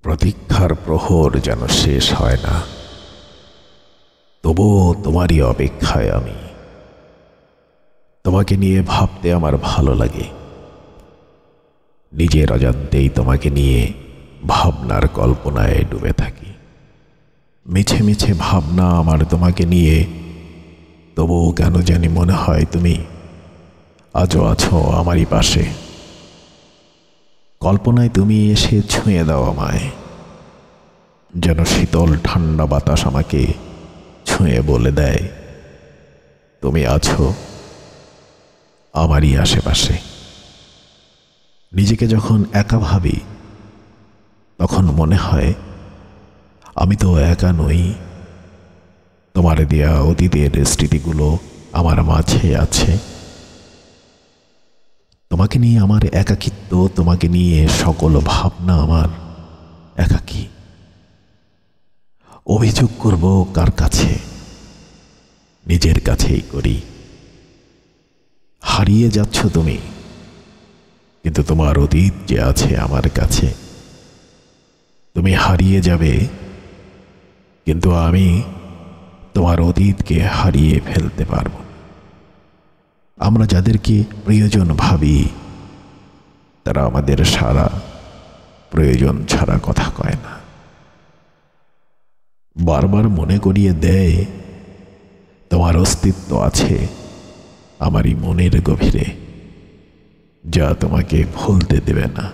প্রতীক্ষার প্রহর যেন শেষ হয় না, তবুও তোমারই অপেক্ষায় আমি। তোমাকে নিয়ে ভাবতে আমার ভালো লাগে। নিজের অজান্তেই তোমাকে নিয়ে ভাবনার কল্পনায় ডুবে থাকি। মিছে মিছে ভাবনা আমার তোমাকে নিয়ে, তবুও কেন জানি মনে হয় তুমি আজও আছো আমারই পাশে। কল্পনায় তুমি এসে ছুঁয়ে দাও আমায়, যেন শীতল ঠান্ডা বাতাস আমাকে ছুঁয়ে বলে দেয় তুমি আছো আমারই আশেপাশে। নিজেকে যখন একা ভাবি তখন মনে হয় আমি তো একা নই। তোমার দেয়া অতীতের স্মৃতিগুলো আমার মাঝে আছে। তোমাকে নিয়ে আমার একাকিত্ব, তোমাকে নিয়ে সকল ভাবনা আমার একাকী। অভিযোগ করব কার কাছে? নিজের কাছেই করি। হারিয়ে যাচ্ছ তুমি, কিন্তু তোমার অতীত যে আছে আমার কাছে। তুমি হারিয়ে যাবে, কিন্তু আমি তোমার অতীতকে হারিয়ে ফেলতে পারব। আমরা যাদেরকে প্রিয়জন ভাবি, তারা আমাদের সারা প্রয়োজন ছাড়া কথা কয় না। বারবার মনে করিয়ে দেয় তোমার অস্তিত্ব আছে আমারই মনের গভীরে, যা তোমাকে ভুলতে দেবে না।